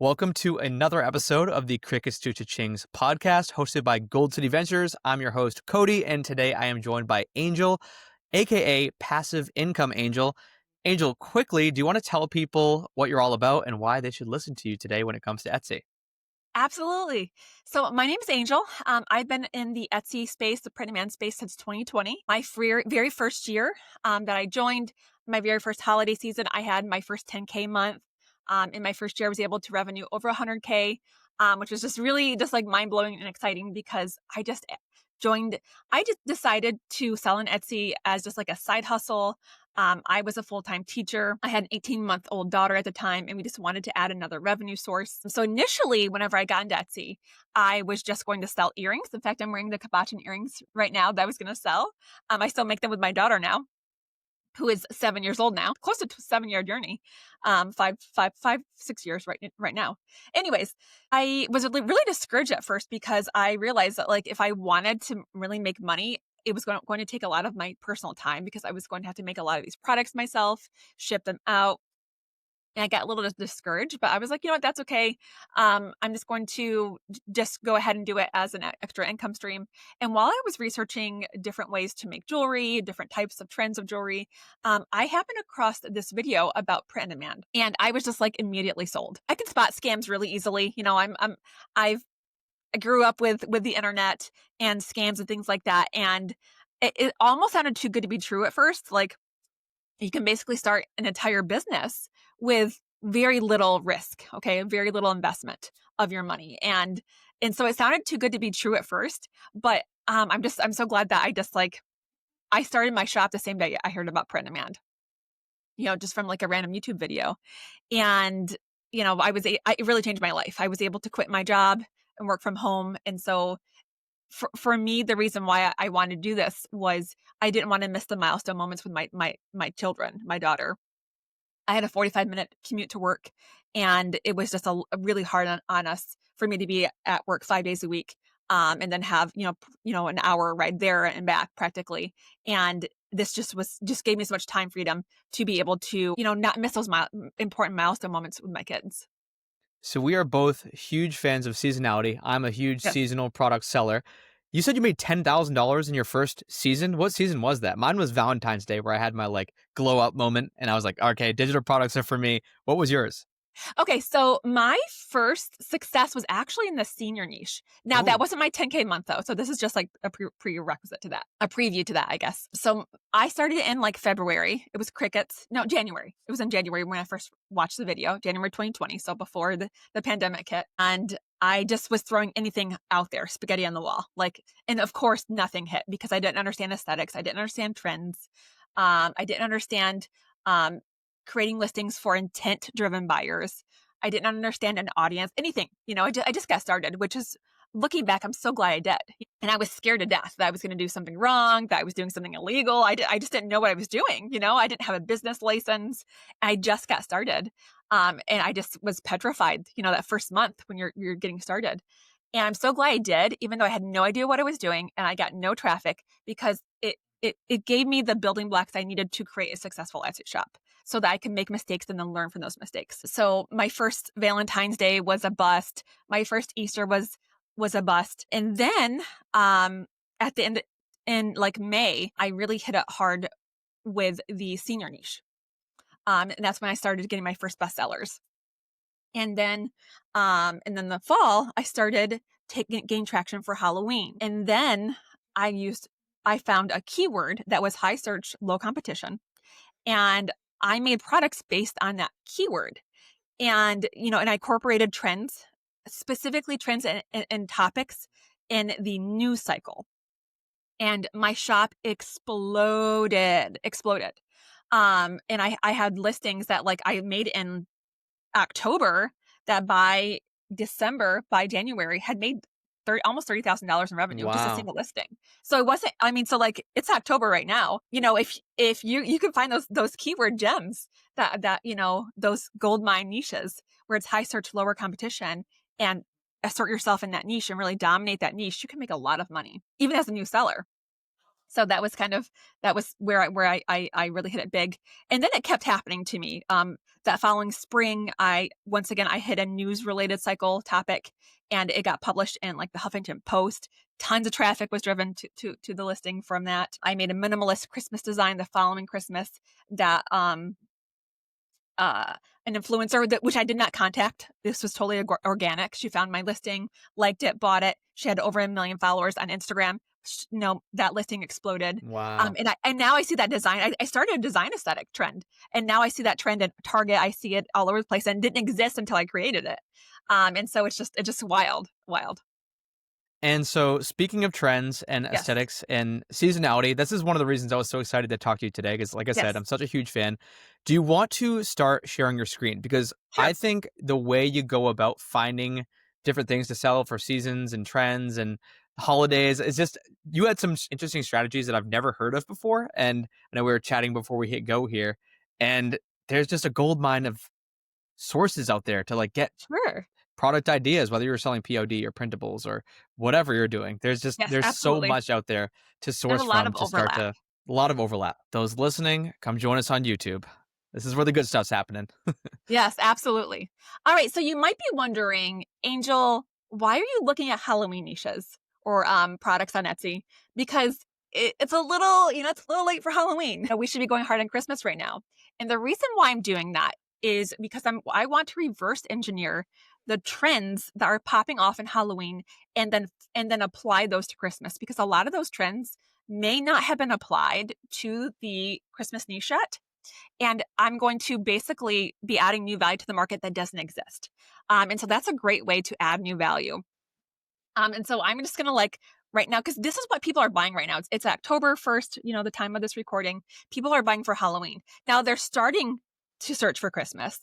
Welcome to another episode of the Crickets to Cha-Ching's podcast, hosted by Gold City Ventures. I'm your host, Cody, and today I am joined by Angel, aka Passive Income Angel. Angel, quickly, do you want to tell people what you're all about and why they should listen to you today when it comes to Etsy? Absolutely. So my name is Angel. I've been in the Etsy space, the print-on-demand space since 2020. My very first year that I joined, my very first holiday season, I had my first 10K month. In my first year, I was able to revenue over 100K, which was just really just like mind-blowing and exciting because I just decided to sell on Etsy as just like a side hustle. I was a full-time teacher. I had an 18-month-old daughter at the time, and we just wanted to add another revenue source. So initially, whenever I got into Etsy, I was just going to sell earrings. In fact, I'm wearing the Kabachin earrings right now that I was going to sell. I still make them with my daughter now, who is 7 years old now, close to 7-year journey, 6 years right now. Anyways, I was really discouraged at first because I realized that like if I wanted to really make money, it was going to take a lot of my personal time because I was going to have to make a lot of these products myself, ship them out. And I got a little discouraged, but I was like, you know what, that's okay. I'm just going to just go ahead and do it as an extra income stream. And while I was researching different ways to make jewelry, different types of trends of jewelry, I happened across this video about print on demand, and I was just like immediately sold. I can spot scams really easily. You know, I grew up with the internet and scams and things like that, and it almost sounded too good to be true at first. Like, you can basically start an entire business with very little risk, okay? Very little investment of your money. And so it sounded too good to be true at first, but I'm so glad that I started my shop the same day I heard about print on demand, just from like a random YouTube video. And, it really changed my life. I was able to quit my job and work from home. And so for me, the reason why I wanted to do this was I didn't want to miss the milestone moments with my children, my daughter. I had a 45-minute commute to work, and it was just a really hard on us for me to be at work 5 days a week, and then have an hour ride there and back practically. And this just gave me so much time freedom to be able to not miss those important milestone moments with my kids. So we are both huge fans of Seasonality. I'm a huge Yes. seasonal product seller. You said you made $10,000 in your first season. What season was that? Mine was Valentine's Day, where I had my like glow up moment, and I was like, okay, digital products are for me. What was yours? Okay, so my first success was actually in the senior niche. Now, that Oh, wasn't my 10K month, though. So this is just like a prerequisite to that, a preview to that, I guess. So I started in like February. It was crickets. No, January. It was in January when I first watched the video, January 2020. So before the pandemic hit. And I just was throwing anything out there, spaghetti on the wall. And of course, nothing hit because I didn't understand aesthetics. I didn't understand trends. I didn't understand creating listings for intent-driven buyers. I didn't understand an audience, anything. I just got started, which is, looking back, I'm so glad I did. And I was scared to death that I was going to do something wrong, that I was doing something illegal. I just didn't know what I was doing. I didn't have a business license. I just got started. And I just was petrified, that first month when you're getting started. And I'm so glad I did, even though I had no idea what I was doing and I got no traffic, because it gave me the building blocks I needed to create a successful Etsy shop so that I could make mistakes and then learn from those mistakes. So my first Valentine's Day was a bust. My first Easter was a bust. And then at the end, in like May, I really hit it hard with the senior niche. And that's when I started getting my first bestsellers. And then the fall, I started gain traction for Halloween. And then I found a keyword that was high search, low competition. And I made products based on that keyword. And, and I incorporated trends, specifically trends and topics in the news cycle. And my shop exploded. And I had listings that like I made in October that by January had made almost $30,000 in revenue, just a wow. single listing. So it wasn't, so like it's October right now, if you can find those keyword gems that, those gold mine niches where it's high search, lower competition, and assert yourself in that niche and really dominate that niche, you can make a lot of money, even as a new seller. So that was where I really hit it big. And then it kept happening to me. That following spring, once again I hit a news related cycle topic, and it got published in like the Huffington Post. Tons of traffic was driven to the listing from that. I made a minimalist Christmas design the following Christmas that uh, an influencer which I did not contact. This was totally organic. She found my listing, liked it, bought it. She had over 1 million followers on Instagram. No, that listing exploded. Wow. And now I see that design. I started a design aesthetic trend, and now I see that trend at Target. I see it all over the place, and it didn't exist until I created it. And so it's just wild, wild. And so, speaking of trends and Yes, aesthetics and seasonality, this is one of the reasons I was so excited to talk to you today. Because, like I said, yes, I'm such a huge fan. Do you want to start sharing your screen? Because sure, I think the way you go about finding different things to sell for seasons and trends and holidays is just you had some interesting strategies that I've never heard of before. And I know we were chatting before we hit go here, and there's just a gold mine of sources out there to like get sure. product ideas, whether you're selling POD or printables or whatever you're doing. Yes, There's so absolutely. much out there to There's source a lot from of to start overlap. to a lot of overlap. Those listening, come join us on YouTube. This is where the good stuff's happening. Yes, absolutely. All right, so you might be wondering, Angel, why are you looking at Halloween niches or products on Etsy? Because it's a little, it's a little late for Halloween. We should be going hard on Christmas right now. And the reason why I'm doing that is because I want to reverse engineer the trends that are popping off in Halloween and then apply those to Christmas, because a lot of those trends may not have been applied to the Christmas niche yet, and I'm going to basically be adding new value to the market that doesn't exist. And so that's a great way to add new value. And so I'm just going to like right now, because this is what people are buying right now. It's October 1st, the time of this recording. People are buying for Halloween. Now they're starting to search for Christmas.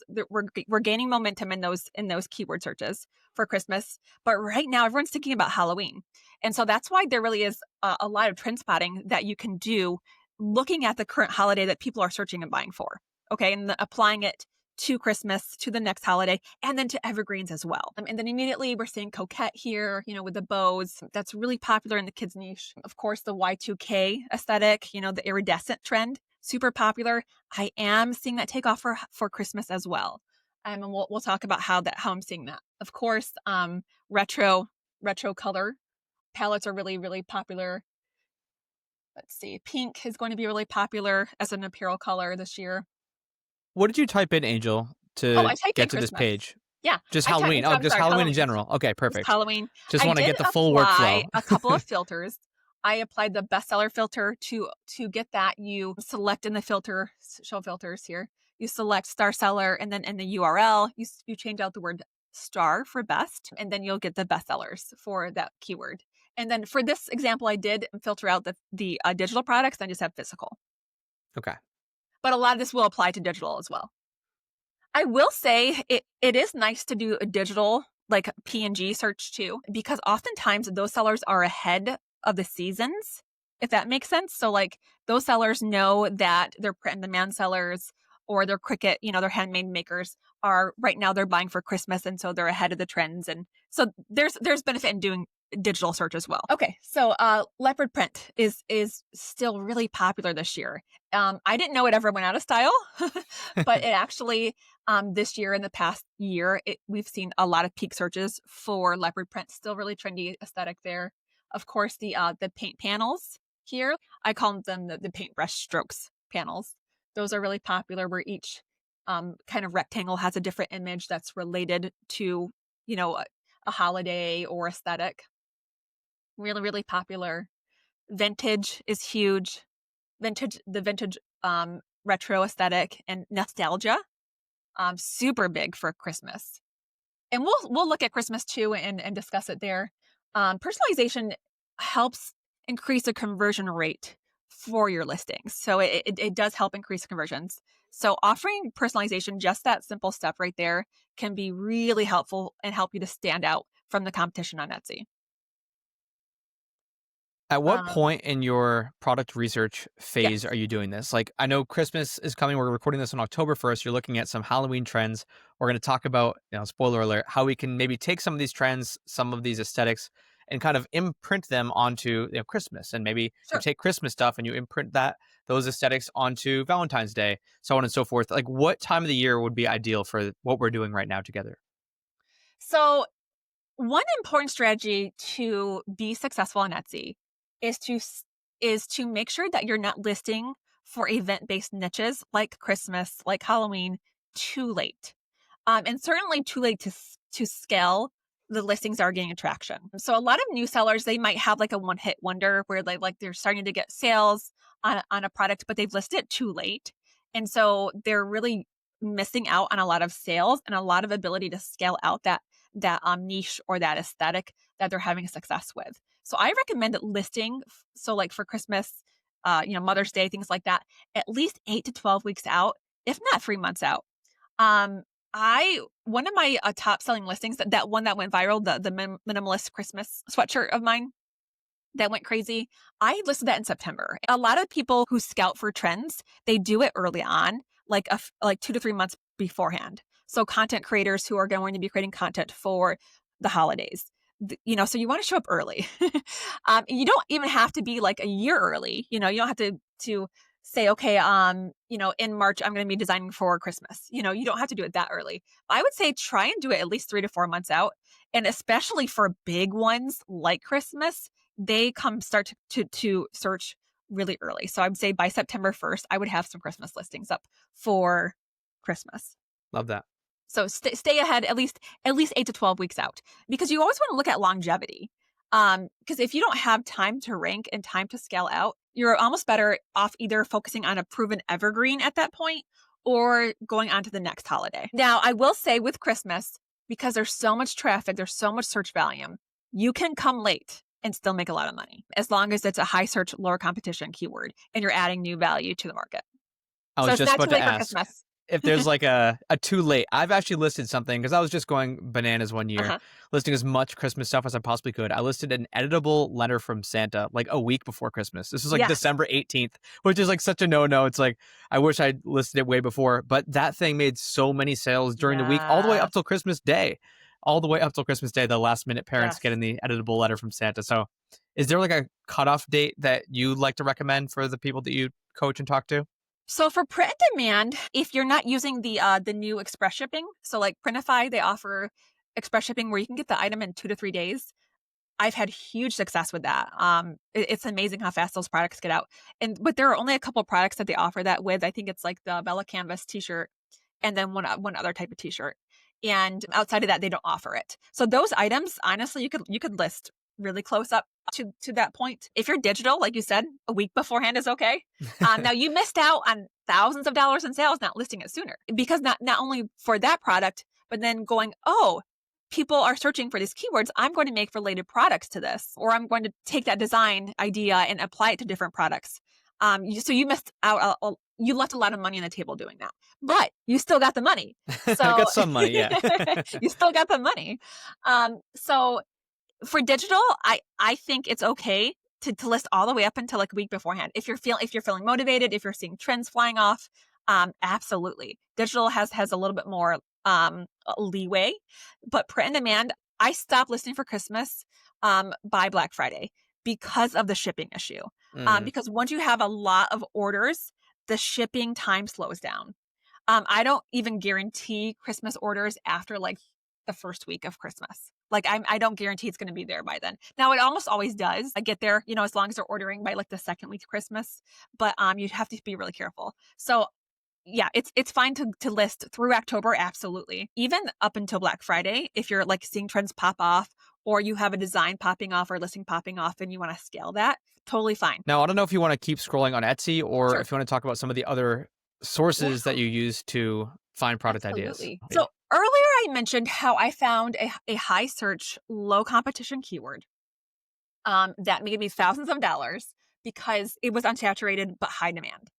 We're gaining momentum in those keyword searches for Christmas. But right now everyone's thinking about Halloween. And so that's why there really is a lot of trend spotting that you can do looking at the current holiday that people are searching and buying for. Okay. And applying it to Christmas, to the next holiday, and then to evergreens as well. And then immediately we're seeing coquette here, with the bows. That's really popular in the kids niche. Of course, the Y2K aesthetic, the iridescent trend, super popular. I am seeing that take off for Christmas as well. And we'll talk about how I'm seeing that. Of course, retro color palettes are really, really popular. Let's see, pink is going to be really popular as an apparel color this year. What did you type in, Angel, Oh, to I typed in get to this Christmas. page? Yeah, Just I typed Halloween. Oh, I'm just sorry, Halloween in Halloween. general. Okay, Just perfect. Halloween. Just I want to did get the full apply workflow. a couple of filters. I applied the bestseller filter to get that. You select in the filter, show filters here. You select star seller, and then in the URL, you change out the word star for best, and then you'll get the bestsellers for that keyword. And then for this example, I did filter out the digital products. I just have physical, Okay. but a lot of this will apply to digital as well. I will say it is nice to do a digital like PNG search too, because oftentimes those sellers are ahead of the seasons, if that makes sense. So like those sellers know that their print and demand sellers or their Cricut, their handmade makers are right now they're buying for Christmas, and so they're ahead of the trends. And so there's benefit in doing digital search as well. Okay, so leopard print is still really popular this year. I didn't know it ever went out of style, but it actually this year, in the past year, we've seen a lot of peak searches for leopard print. Still really trendy aesthetic there. Of course, the paint panels here, I call them the paintbrush strokes panels. Those are really popular, where each kind of rectangle has a different image that's related to a holiday or aesthetic. Really, really popular. Vintage is huge. The vintage retro aesthetic and nostalgia, super big for Christmas. And we'll look at Christmas too and discuss it there. Personalization helps increase the conversion rate for your listings. So it does help increase conversions. So offering personalization, just that simple step right there, can be really helpful and help you to stand out from the competition on Etsy. At what Um, point in your product research phase yes, are you doing this? Like, I know Christmas is coming. We're recording this on October 1st. You're looking at some Halloween trends. We're going to talk about, spoiler alert, how we can maybe take some of these trends, some of these aesthetics, and kind of imprint them onto Christmas, and maybe you Sure. take Christmas stuff and you imprint those aesthetics onto Valentine's Day, so on and so forth. Like, what time of the year would be ideal for what we're doing right now together? So one important strategy to be successful on Etsy is to make sure that you're not listing for event-based niches like Christmas, like Halloween, too late. And certainly too late to scale the listings that are getting traction. So a lot of new sellers, they might have like a one-hit wonder where they're starting to get sales on a product, but they've listed it too late. And so they're really missing out on a lot of sales and a lot of ability to scale out that niche or that aesthetic that they're having success with. So I recommend listing. So like for Christmas, Mother's Day, things like that, at least 8 to 12 weeks out, if not 3 months out. Um, one of my top selling listings, that one that went viral, the minimalist Christmas sweatshirt of mine that went crazy, I listed that in September. A lot of people who scout for trends, they do it early on, like 2 to 3 months beforehand. So content creators who are going to be creating content for the holidays, so you want to show up early. You don't even have to be like a year early. You don't have to say, okay, in March, I'm going to be designing for Christmas. You don't have to do it that early. I would say try and do it at least 3 to 4 months out. And especially for big ones like Christmas, they start to search really early. So I would say by September 1st, I would have some Christmas listings up for Christmas. Love that. So stay ahead at least 8 to 12 weeks out, because you always want to look at longevity. Because if you don't have time to rank and time to scale out, you're almost better off either focusing on a proven evergreen at that point or going on to the next holiday. Now, I will say with Christmas, because there's so much traffic, there's so much search volume, you can come late and still make a lot of money as long as it's a high search, lower competition keyword and you're adding new value to the market. I So was it's just not about too to late for ask Christmas. if there's like a too late. I've actually listed something because I was just going bananas one year, Uh-huh. listing as much Christmas stuff as I possibly could. I listed an editable letter from Santa like a week before Christmas. This was like Yes. December 18th, which is like such a no-no. It's like, I wish I'd listed it way before, but that thing made so many sales during the week, all the way up Yes. till Christmas Day. All the way up till Christmas Day, the last minute parents Yes. getting the editable letter from Santa. So is there like a cutoff date that you'd like to recommend for the people that you coach and talk to? So for print on demand, if you're not using the new express shipping, so like Printify, they offer express shipping where you can get the item in 2 to 3 days. I've had huge success with that. It's amazing how fast those products get out. But there are only a couple of products that they offer that with. I think it's like the Bella Canvas t-shirt and then one other type of t-shirt. And outside of that, they don't offer it. So those items, honestly, you could list really close up to that point. If you're digital, like you said, a week beforehand is okay. Now you missed out on thousands of dollars in sales not listing it sooner, because not only for that product, but then going, oh, people are searching for these keywords. I'm going to make related products to this, or I'm going to take that design idea and apply it to different products. So you missed out. You left a lot of money on the table doing that, but you still got the money. So I got some money, yeah. you still got the money. So for digital, I think it's okay to list all the way up until like a week beforehand. If you're feeling motivated, if you're seeing trends flying off, absolutely. Digital has a little bit more leeway, but print and demand, I stopped listing for Christmas by Black Friday because of the shipping issue. Because once you have a lot of orders, the shipping time slows down. I don't even guarantee Christmas orders after like the first week of Christmas. Like I don't guarantee it's going to be there by then. Now it almost always does. I get there, as long as they're ordering by like the second week of Christmas. But you have to be really careful. So yeah, it's fine to list through October, absolutely. Even up until Black Friday, if you're like seeing trends pop off, or you have a design popping off or listing popping off and you want to scale that, totally fine. Now, I don't know if you want to keep scrolling on Etsy or Sure. if you want to talk about some of the other sources Yeah. that you use to find product ideas. Absolutely. Yeah. So earlier I mentioned how I found a high search, low competition keyword that made me thousands of dollars because it was unsaturated but high demand.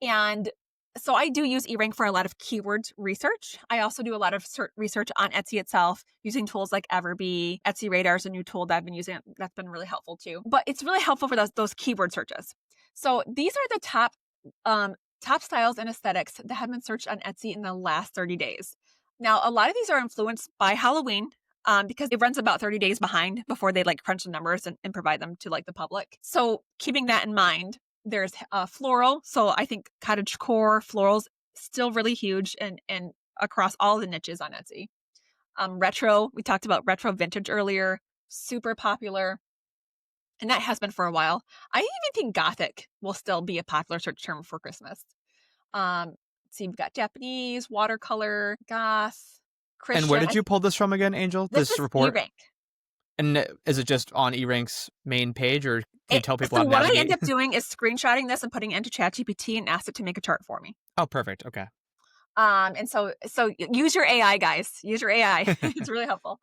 And so I do use eRank for a lot of keywords research. I also do a lot of research on Etsy itself using tools like Everbee. Etsy Radar is a new tool that I've been using. That's been really helpful too. But it's really helpful for those keyword searches. So these are the top styles and aesthetics that have been searched on Etsy in the last 30 days. Now, a lot of these are influenced by Halloween. because it runs about 30 days behind before they like crunch the numbers and provide them to like the public. So keeping that in mind, there's floral. So I think cottagecore florals still really huge and across all the niches on Etsy. Retro, we talked about retro vintage earlier, super popular. And that has been for a while. I even think Gothic will still be a popular search term for Christmas. Let's see, we've got Japanese, watercolor, goth, Christian. And where did you pull this from again, Angel? This is report? eRank. And is it just on eRank's main page, or can you tell people how to what navigate? I end up doing is screenshotting this and putting it into ChatGPT and ask it to make a chart for me. Oh, perfect. Okay. And so use your AI, guys. Use your AI. It's really helpful.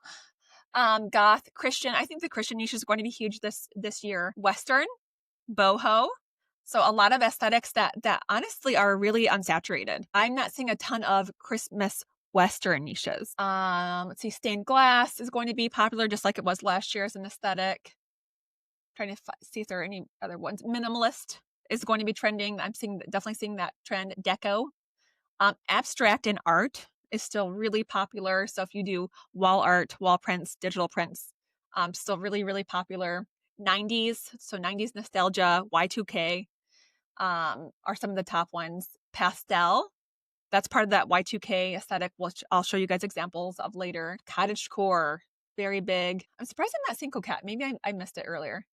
Goth, Christian. I think the Christian niche is going to be huge this year. Western, boho. So a lot of aesthetics that honestly are really unsaturated. I'm not seeing a ton of Christmas Western niches. Let's see, stained glass is going to be popular just like it was last year as an aesthetic. Trying to see if there are any other ones. Minimalist is going to be trending. I'm definitely seeing that trend. Deco. Abstract and art is still really popular. So if you do wall art, wall prints, digital prints, still really, really popular. 90s, so 90s nostalgia, Y2K are some of the top ones. Pastel, that's part of that Y2K aesthetic, which I'll show you guys examples of later. Cottagecore, very big. I'm surprised I'm not seeing coquette. Maybe I missed it earlier.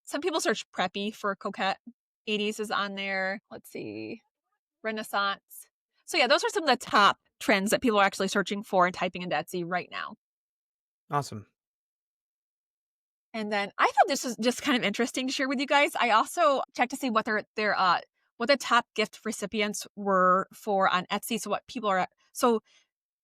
Some people search preppy for coquette. 80s is on there. Let's see. Renaissance. So yeah, those are some of the top trends that people are actually searching for and typing into Etsy right now. Awesome. And then I thought this was just kind of interesting to share with you guys. I also checked to see what what the top gift recipients were for on Etsy. So what people are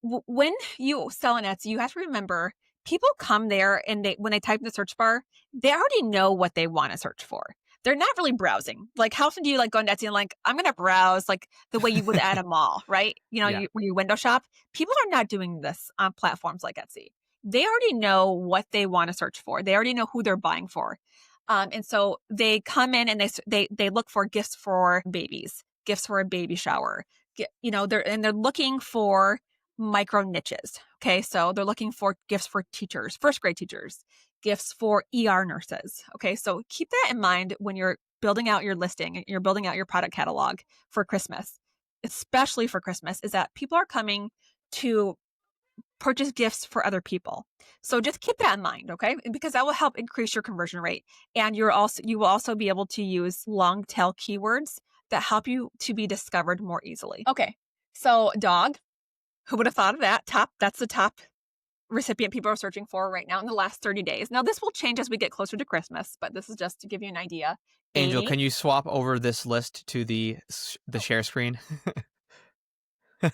when you sell on Etsy, you have to remember people come there and when they type in the search bar, they already know what they want to search for. They're not really browsing. Like, how often do you like go on Etsy and like, I'm going to browse like the way you would at a mall, right? You know, Yeah. when you window shop. People are not doing this on platforms like Etsy. They already know what they want to search for. They already know who they're buying for. And so they come in and they look for gifts for babies, gifts for a baby shower. They're looking for micro niches. Okay. So they're looking for gifts for teachers, first grade teachers, gifts for ER nurses. Okay. So keep that in mind when you're building out your listing and you're building out your product catalog for Christmas, especially for Christmas, is that people are coming to purchase gifts for other people. So just keep that in mind. Okay. Because that will help increase your conversion rate. And you will also be able to use long tail keywords that help you to be discovered more easily. Okay. So dog. Who would have thought of that? That's the top recipient people are searching for right now in the last 30 days. Now, this will change as we get closer to Christmas, but this is just to give you an idea. Angel, can you swap over this list to the share screen? All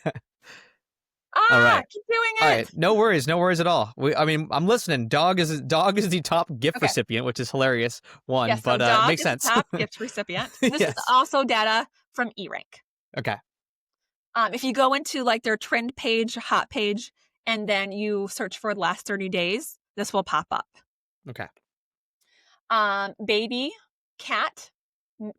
right. Keep doing it. All right. No worries at all. I'm listening. Dog is the top gift recipient, which is hilarious. Yes, but dog makes is sense. The top gift recipient. This Yes. is also data from eRank. Okay. If you go into like their trend page, hot page, and then you search for the last 30 days, this will pop up. Okay. Baby, cat,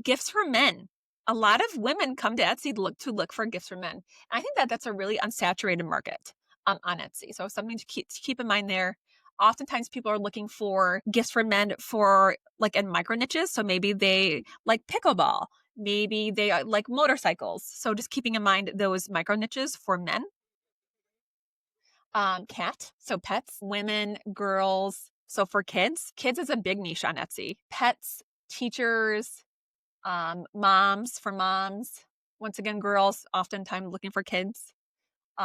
gifts for men. A lot of women come to Etsy to look for gifts for men. And I think that's a really unsaturated market on Etsy. So something to keep in mind there. Oftentimes people are looking for gifts for men for like in micro niches. So maybe they like pickleball. Maybe they like motorcycles. So just keeping in mind those micro niches for men. Cat, so pets, women, girls. So for kids is a big niche on Etsy. Pets, teachers, moms for moms. Once again, girls oftentimes looking for kids.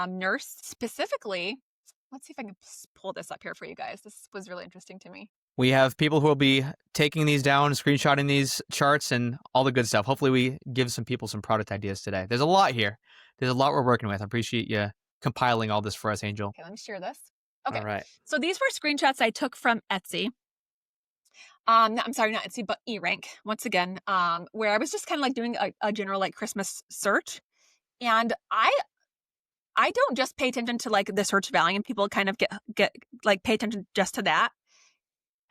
Nurse specifically. Let's see if I can pull this up here for you guys. This was really interesting to me. We have people who will be taking these down, screenshotting these charts and all the good stuff. Hopefully we give some people some product ideas today. There's a lot here. There's a lot we're working with. I appreciate you compiling all this for us, Angel. Okay, let me share this. Okay. All right. So these were screenshots I took from Etsy. I'm sorry, not Etsy, but eRank, once again, where I was just kind of like doing a general like Christmas search. And I don't just pay attention to like the search value, and people kind of get like pay attention just to that,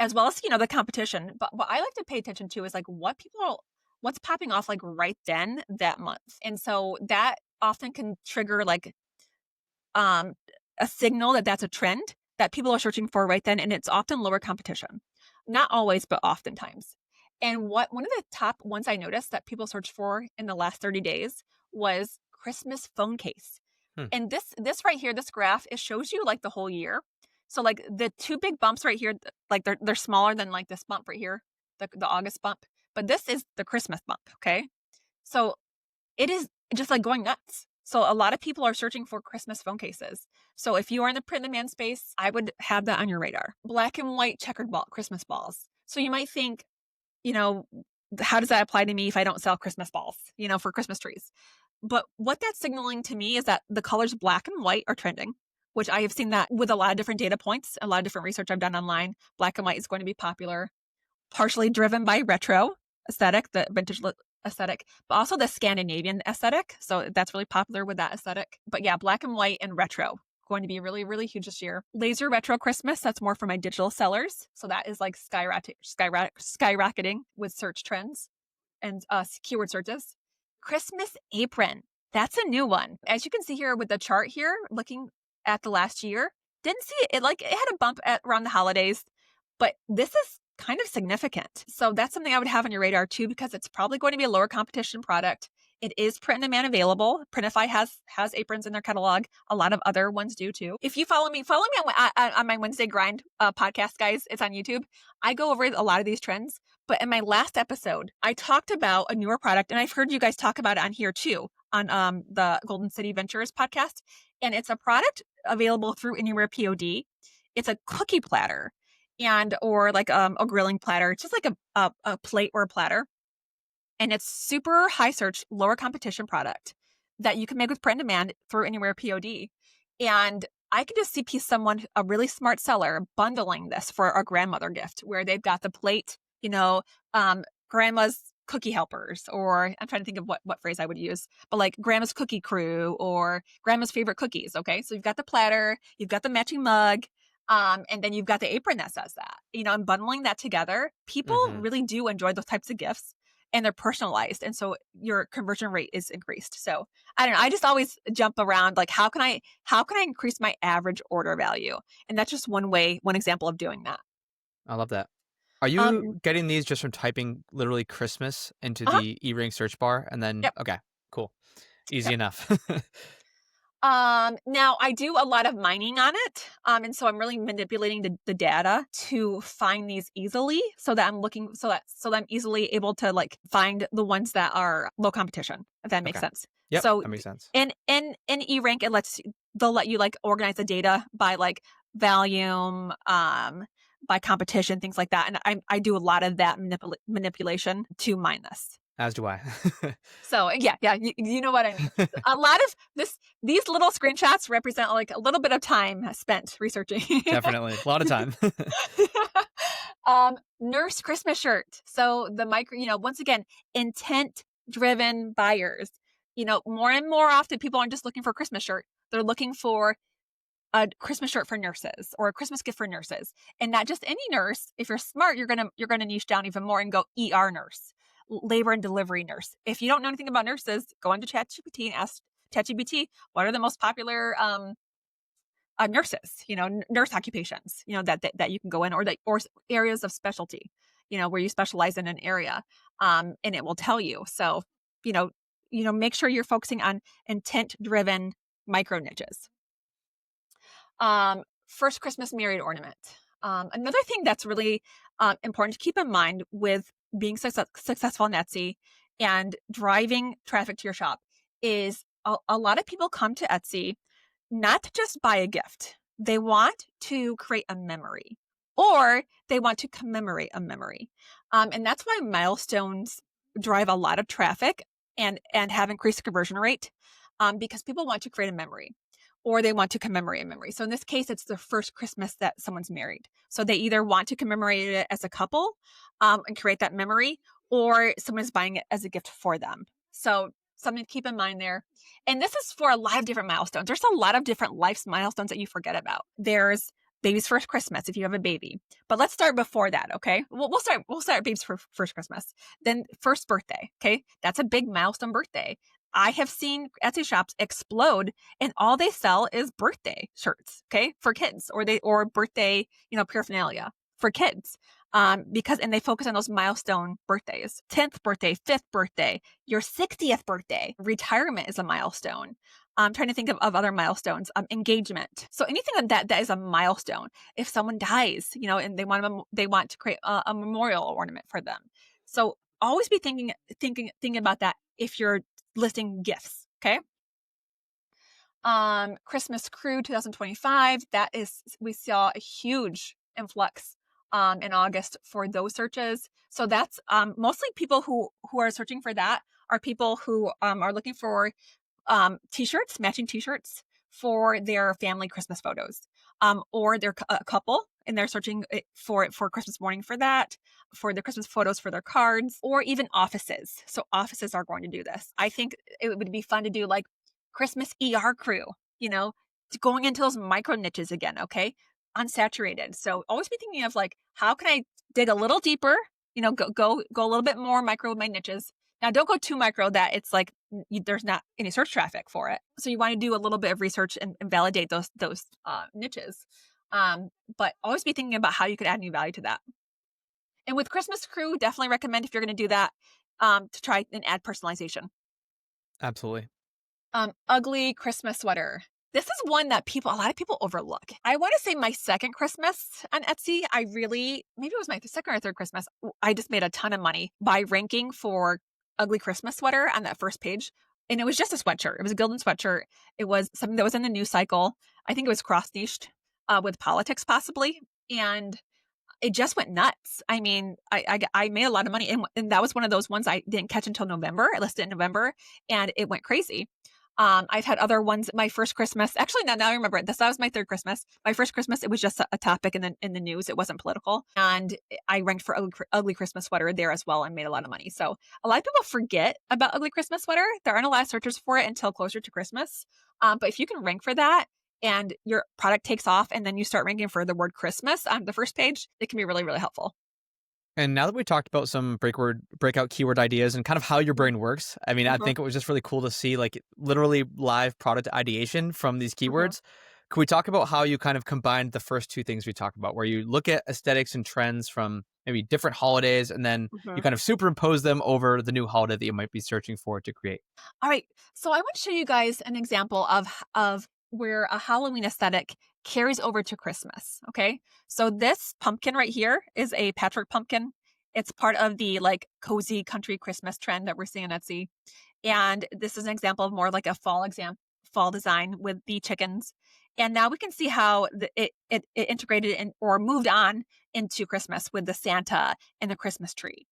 as well as, the competition. But what I like to pay attention to is like what's popping off like right then that month. And so that often can trigger like a signal that that's a trend that people are searching for right then, and it's often lower competition. Not always, but oftentimes. And one of the top ones I noticed that people searched for in the last 30 days was Christmas phone case. Hmm. And this right here, this graph, it shows you like the whole year. So like the two big bumps right here, like they're smaller than like this bump right here, the August bump. But this is the Christmas bump, okay? So it is just like going nuts. So a lot of people are searching for Christmas phone cases. So if you are in the print on demand space, I would have that on your radar. Black and white checkered Christmas balls. So you might think, you know, how does that apply to me if I don't sell Christmas balls, for Christmas trees? But what that's signaling to me is that the colors black and white are trending, which I have seen that with a lot of different data points, a lot of different research I've done online. Black and white is going to be popular, partially driven by retro aesthetic, the vintage aesthetic, but also the Scandinavian aesthetic. So that's really popular with that aesthetic. But yeah, black and white and retro going to be really, really huge this year. Laser retro Christmas, that's more for my digital sellers. So that is like skyrocketing with search trends and keyword searches. Christmas apron, that's a new one. As you can see here with the chart here, looking at the last year, didn't see it. It had a bump around the holidays, but this is kind of significant. So that's something I would have on your radar too, because it's probably going to be a lower competition product. It is print on demand available. Printify has aprons in their catalog. A lot of other ones do too. If you follow me on my Wednesday Grind podcast, guys. It's on YouTube. I go over a lot of these trends. But in my last episode, I talked about a newer product, and I've heard you guys talk about it on here too, on the Golden City Ventures podcast. And it's a product available through Anywhere POD. It's a cookie platter, or like a grilling platter. It's just like a plate or a platter. And it's super high search, lower competition product that you can make with print on demand through Anywhere POD. And I could just see a really smart seller bundling this for a grandmother gift, where they've got the plate, grandma's cookie helpers, or I'm trying to think of what phrase I would use, but like grandma's cookie crew or grandma's favorite cookies. Okay. So you've got the platter, you've got the matching mug, and then you've got the apron that says that, and bundling that together, people really do enjoy those types of gifts, and they're personalized. And so your conversion rate is increased. So I don't know. I just always jump around, like, how can I increase my average order value? And that's just one example of doing that. I love that. Are you getting these just from typing literally Christmas into the e-ring search bar and then, Yep. Okay, cool. Easy Yep. enough. Now I do a lot of mining on it. And so I'm really manipulating the data to find these easily, so that I'm easily able to like find the ones that are low competition, if that makes sense. Yep, So that makes sense. in eRank, they'll let you like organize the data by like volume, by competition, things like that. And I do a lot of that manipulation to mine this. As do I. So yeah, you know what I mean. A lot of these little screenshots represent like a little bit of time spent researching. Definitely, a lot of time. Nurse Christmas shirt. So the once again, intent-driven buyers. More and more often, people aren't just looking for a Christmas shirt; they're looking for a Christmas shirt for nurses or a Christmas gift for nurses, and not just any nurse. If you're smart, you're gonna niche down even more and go ER nurse. Labor and delivery nurse. If you don't know anything about nurses, go into ChatGPT and ask ChatGPT what are the most popular nurses, nurse occupations, that you can go in, or areas of specialty, where you specialize in an area, and it will tell you. So, make sure you're focusing on intent-driven micro niches. First Christmas married ornament. Another thing that's really important to keep in mind with being successful on Etsy and driving traffic to your shop is a lot of people come to Etsy not to just buy a gift. They want to create a memory, or they want to commemorate a memory. And that's why Milestones drive a lot of traffic and have increased conversion rate, because people want to create a memory, or they want to commemorate a memory. So in this case, it's the first Christmas that someone's married. So they either want to commemorate it as a couple, and create that memory, or someone's buying it as a gift for them. So something to keep in mind there. And this is for a lot of different milestones. There's a lot of different life milestones that you forget about. There's baby's first Christmas if you have a baby. But let's start before that, okay? We'll start baby's first Christmas. Then first birthday, okay? That's a big milestone birthday. I have seen Etsy shops explode and all they sell is birthday shirts, okay, for kids, or birthday, paraphernalia for kids. Because they focus on those milestone birthdays, 10th birthday, 5th birthday, your 60th birthday. Retirement is a milestone. I'm trying to think of other milestones. Engagement. So anything that is a milestone. If someone dies, and they want to create a memorial ornament for them. So always be thinking about that if you're listing gifts. Okay. Christmas Crew 2025. We saw a huge influx in August for those searches. So that's mostly people who are searching for that are people who are looking for t-shirts, matching t-shirts for their family Christmas photos, or they're a couple and they're searching for Christmas morning for that, for their Christmas photos for their cards, or even offices. So offices are going to do this. I think it would be fun to do like Christmas ER crew, going into those micro niches again. Okay. Unsaturated. So always be thinking of like, how can I dig a little deeper, go a little bit more micro with my niches. Now, don't go too micro that it's like there's not any search traffic for it. So you want to do a little bit of research and validate those niches. But always be thinking about how you could add new value to that. And with Christmas Crew, definitely recommend if you're going to do that to try and add personalization. Absolutely. Ugly Christmas sweater. This is one that a lot of people overlook. I want to say my second Christmas on Etsy, maybe it was my second or third Christmas, I just made a ton of money by ranking for ugly Christmas sweater on that first page. And it was just a sweatshirt. It was a Gildan sweatshirt. It was something that was in the news cycle. I think it was cross-niched with politics possibly. And it just went nuts. I mean, I made a lot of money. And that was one of those ones I didn't catch until November. I listed it in November and it went crazy. I've had other ones. My first Christmas, actually, now I remember it. That was my third Christmas. My first Christmas, it was just a topic in the news. It wasn't political, and I ranked for ugly Christmas sweater there as well, and made a lot of money. So a lot of people forget about ugly Christmas sweater. There aren't a lot of searchers for it until closer to Christmas. But if you can rank for that, and your product takes off, and then you start ranking for the word Christmas on the first page, it can be really, really helpful. And now that we talked about some breakout keyword ideas and kind of how your brain works, I mean, I think it was just really cool to see like literally live product ideation from these keywords. Could we talk about how you kind of combined the first two things we talked about, where you look at aesthetics and trends from maybe different holidays, and then you kind of superimpose them over the new holiday that you might be searching for to create? All right. So I want to show you guys an example of where a Halloween aesthetic carries over to Christmas. Okay. So this pumpkin right here is a patchwork pumpkin. It's part of the like cozy country Christmas trend that we're seeing on Etsy. And this is an example of more like a fall design with the chickens. And now we can see how it integrated in or moved on into Christmas with the Santa and the Christmas tree.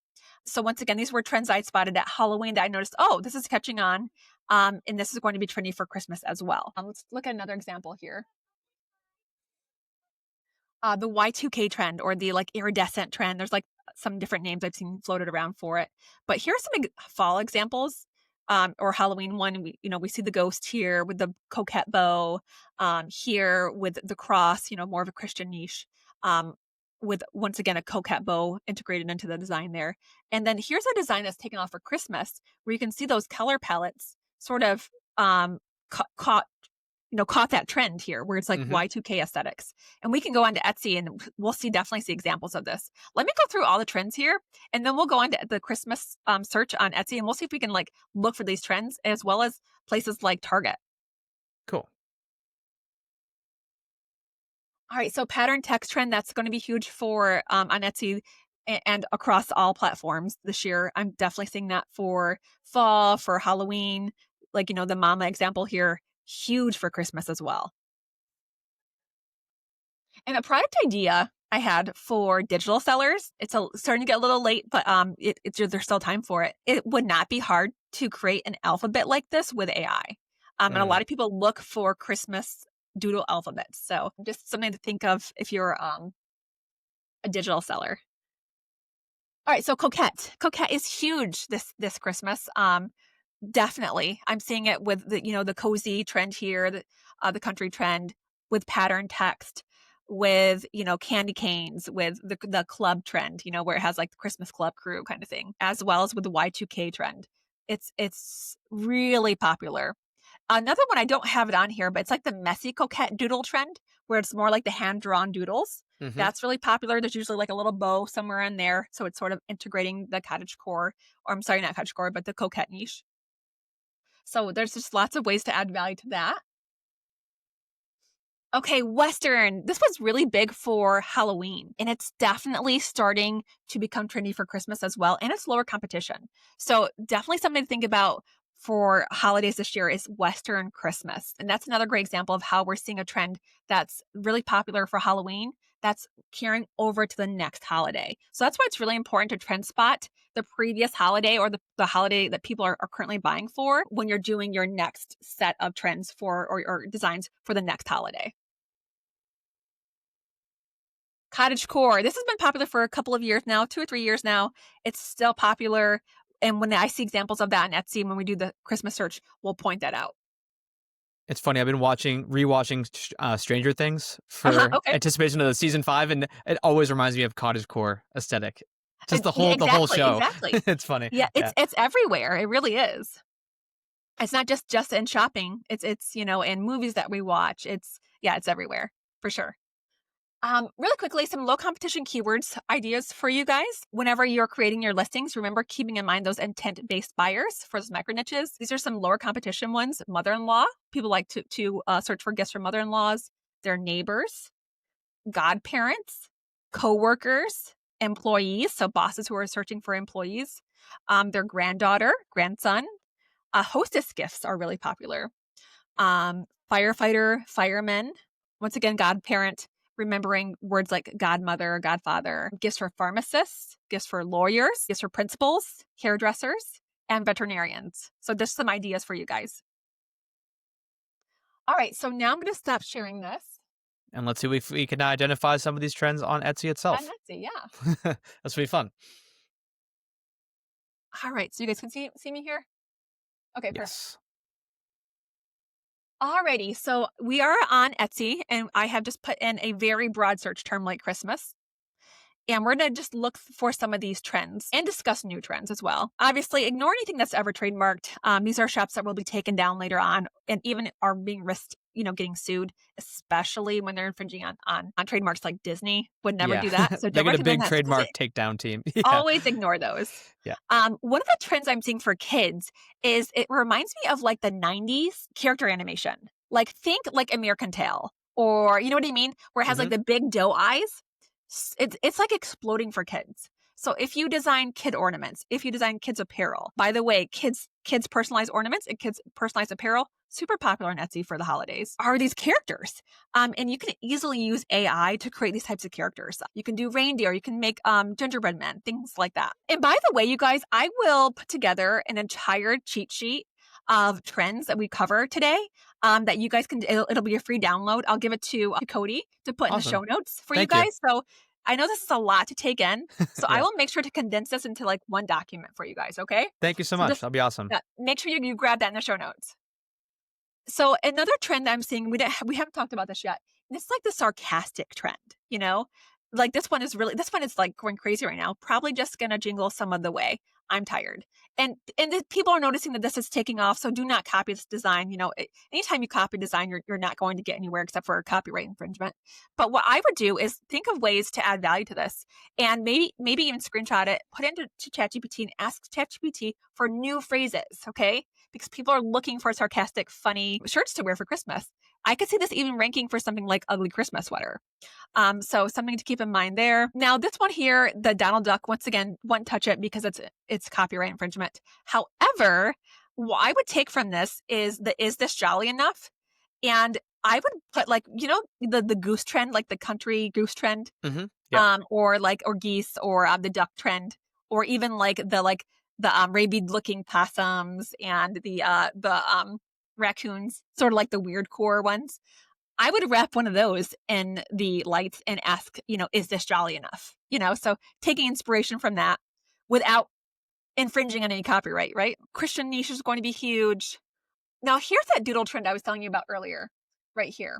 So once again, these were trends I spotted at Halloween that I noticed, oh, this is catching on. And this is going to be trendy for Christmas as well. Let's look at another example here. The Y2K trend, or the like iridescent trend. There's like some different names I've seen floated around for it. But here's some fall examples, or Halloween one. We see the ghost here with the coquette bow, here with the cross, more of a Christian niche, with once again a coquette bow integrated into the design there. And then here's a design that's taken off for Christmas, where you can see those color palettes sort of caught that trend here, where it's like Y2K aesthetics. And we can go onto Etsy and we'll definitely see examples of this. Let me go through all the trends here, and then we'll go on to the Christmas search on Etsy, and we'll see if we can like look for these trends as well as places like Target. Cool. All right, so pattern text trend, that's going to be huge for on Etsy and across all platforms this year. I'm definitely seeing that for fall, for Halloween, like, the mama example here, huge for Christmas as well. And a product idea I had for digital sellers, it's starting to get a little late, but there's still time for it. It would not be hard to create an alphabet like this with AI. And a lot of people look for Christmas doodle alphabets. So just something to think of if you're a digital seller. All right, so coquette. Coquette is huge this Christmas. Definitely. I'm seeing it with the cozy trend here, the country trend, with pattern text, with candy canes, with the club trend, where it has like the Christmas club crew kind of thing, as well as with the Y2K trend. It's really popular. Another one, I don't have it on here, but it's like the messy coquette doodle trend, where it's more like the hand-drawn doodles. Hmm. That's really popular. There's usually like a little bow somewhere in there. So it's sort of integrating the cottagecore, or I'm sorry, not cottagecore, but the coquette niche. So there's just lots of ways to add value to that. Okay, Western. This was really big for Halloween, and it's definitely starting to become trendy for Christmas as well, and it's lower competition. So definitely something to think about for holidays this year is Western Christmas. And that's another great example of how we're seeing a trend that's really popular for Halloween that's carrying over to the next holiday. So that's why it's really important to trend spot the previous holiday or the holiday that people are currently buying for when you're doing your next set of trends for or designs for the next holiday. Cottagecore. This has been popular for a couple of years now, 2 or 3 years now. It's still popular. And when I see examples of that on Etsy, when we do the Christmas search, we'll point that out. It's funny. I've been rewatching Stranger Things for Okay. anticipation of the season 5, and it always reminds me of cottagecore aesthetic. Just Yeah, the whole exactly, show. exactly. It's funny. Yeah, Yeah. it's everywhere. It really is. It's not just in shopping. It's in movies that we watch. It's everywhere for sure. Really quickly, some low competition keywords ideas for you guys. Whenever you're creating your listings, remember keeping in mind those intent-based buyers for those micro niches. These are some lower competition ones. Mother-in-law. People like to search for gifts for mother-in-laws, their neighbors, godparents, coworkers, employees. So bosses who are searching for employees, their granddaughter, grandson. Hostess gifts are really popular. Firefighter, firemen. Once again, godparent, remembering words like godmother, godfather. Gifts for pharmacists, gifts for lawyers, gifts for principals, hairdressers, and veterinarians. So just some ideas for you guys. All right, so now I'm going to stop sharing this. And let's see if we can identify some of these trends on Etsy itself. And let's see, yeah. That's pretty fun. All right, so you guys can see me here? Okay, perfect. Yes. Alrighty, so we are on Etsy, and I have just put in a very broad search term like Christmas. And we're going to just look for some of these trends and discuss new trends as well. Obviously, ignore anything that's ever trademarked. These are shops that will be taken down later on and even are being risked, getting sued, especially when they're infringing on trademarks like Disney. Would never do that. So They don't get a recommend big that. trademark takedown team. Yeah. Always ignore those. Yeah. One of the trends I'm seeing for kids is it reminds me of like the 90s character animation. Like think like American Tail or you know what I mean? Where it has like the big doe eyes. It's like exploding for kids. So if you design kid ornaments, if you design kids apparel, by the way, kids personalized ornaments and kids personalized apparel, super popular on Etsy for the holidays, are these characters. And you can easily use AI to create these types of characters. You can do reindeer, you can make gingerbread men, things like that. And by the way, you guys, I will put together an entire cheat sheet of trends that we cover today that you guys can, it'll be a free download. I'll give it to Cody to put in the show notes for Thank you you. guys. So I know this is a lot to take in. So Yeah. I will make sure to condense this into like one document for you guys. Okay. Thank you so much. That'll be awesome. Make sure you grab that in the show notes. So another trend that I'm seeing, we haven't talked about this yet. And it's like the sarcastic trend, like this one is like going crazy right now. Probably just going to jingle some of the way. I'm tired. And people are noticing that this is taking off. So do not copy this design. Anytime you copy design, you're not going to get anywhere except for copyright infringement. But what I would do is think of ways to add value to this and maybe even screenshot it, put it into ChatGPT and ask ChatGPT for new phrases. Okay. Because people are looking for sarcastic, funny shirts to wear for Christmas. I could see this even ranking for something like ugly Christmas sweater. So something to keep in mind there. Now, this one here, the Donald Duck, once again, won't touch it because it's copyright infringement. However, what I would take from this is this jolly enough? And I would put like, the goose trend, like the country goose trend, or geese or the duck trend, or even like the rabied looking possums and the raccoons, sort of like the weird core ones. I would wrap one of those in the lights and ask, is this jolly enough? So taking inspiration from that without infringing on any copyright, right? Christian niche is going to be huge. Now, here's that doodle trend I was telling you about earlier, right here.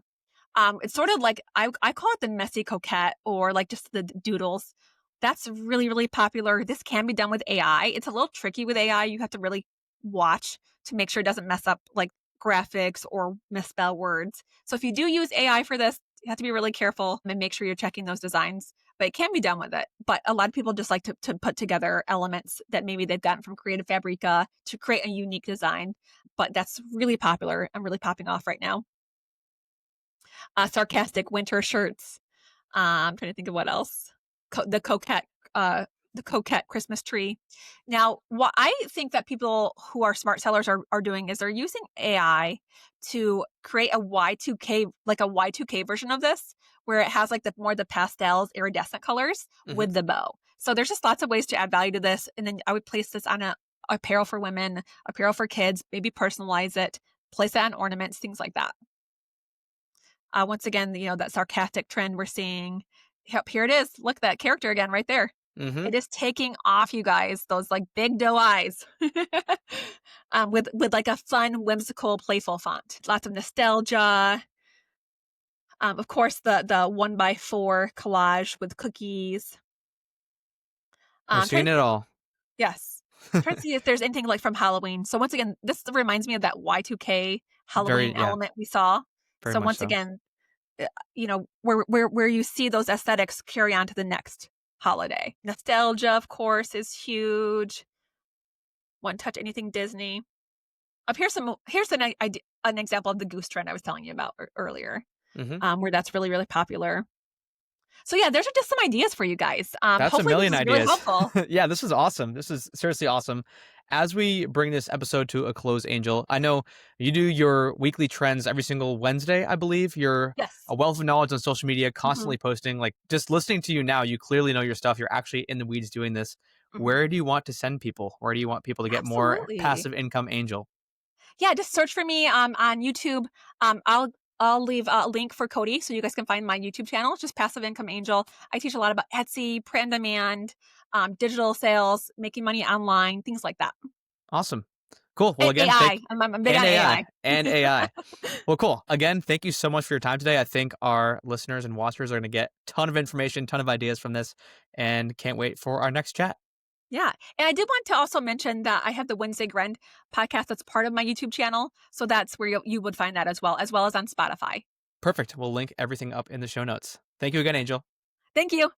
It's sort of like, I call it the messy coquette or like just the doodles. That's really, really popular. This can be done with AI. It's a little tricky with AI. You have to really watch to make sure it doesn't mess up like graphics or misspell words. So if you do use AI for this, you have to be really careful and make sure you're checking those designs. But it can be done with it. But a lot of people just like to put together elements that maybe they've gotten from Creative Fabrica to create a unique design. But that's really popular and really popping off right now. Sarcastic winter shirts. I'm trying to think of what else. The coquette Christmas tree. Now, what I think that people who are smart sellers are doing is they're using AI to create a Y2K, like a Y2K version of this, where it has like the pastels, iridescent colors with the bow. So there's just lots of ways to add value to this. And then I would place this on apparel for women, apparel for kids, maybe personalize it, place it on ornaments, things like that. Once again, that sarcastic trend we're seeing. Yep, here it is. Look, that character again right there. Mm-hmm. It is taking off, you guys. Those like big doe eyes, with like a fun, whimsical, playful font. Lots of nostalgia. Of course, the 1x4 collage with cookies. We're I'm trying seeing to it think. all. Yes, trying to see if there's anything like from Halloween. So once again, this reminds me of that Y2K Halloween Yeah, element we saw. very So much once so. again, where you see those aesthetics carry on to the next holiday. Nostalgia, of course, is huge. One touch anything Disney. Here's an example of the goose trend I was telling you about earlier, Mm-hmm. where that's really, really popular. So yeah, there's just some ideas for you guys. That's a Hopefully this million is really ideas. helpful. Yeah, this is awesome. This is seriously awesome. As we bring this episode to a close, Angel, I know you do your weekly trends every single Wednesday, I believe. You're Yes. a wealth of knowledge on social media, Hmm. constantly posting. Like, just listening to you now, you clearly know your stuff. You're actually in the weeds doing this. Hmm. Where do you want to send people? Where do you want people to get more Absolutely. passive income, Angel? Yeah, just search for me on YouTube. I'll leave a link for Cody so you guys can find my YouTube channel. It's just Passive Income Angel. I teach a lot about Etsy, print on demand, digital sales, making money online, things like that. Awesome. Cool. Well, And again, AI. I'm big and on AI AI. and AI. Well, cool. Again, thank you so much for your time today. I think our listeners and watchers are going to get a ton of information, ton of ideas from this, and can't wait for our next chat. Yeah. And I did want to also mention that I have the Wednesday Grind podcast that's part of my YouTube channel. So that's where you would find that as well as on Spotify. Perfect. We'll link everything up in the show notes. Thank you again, Angel. Thank you.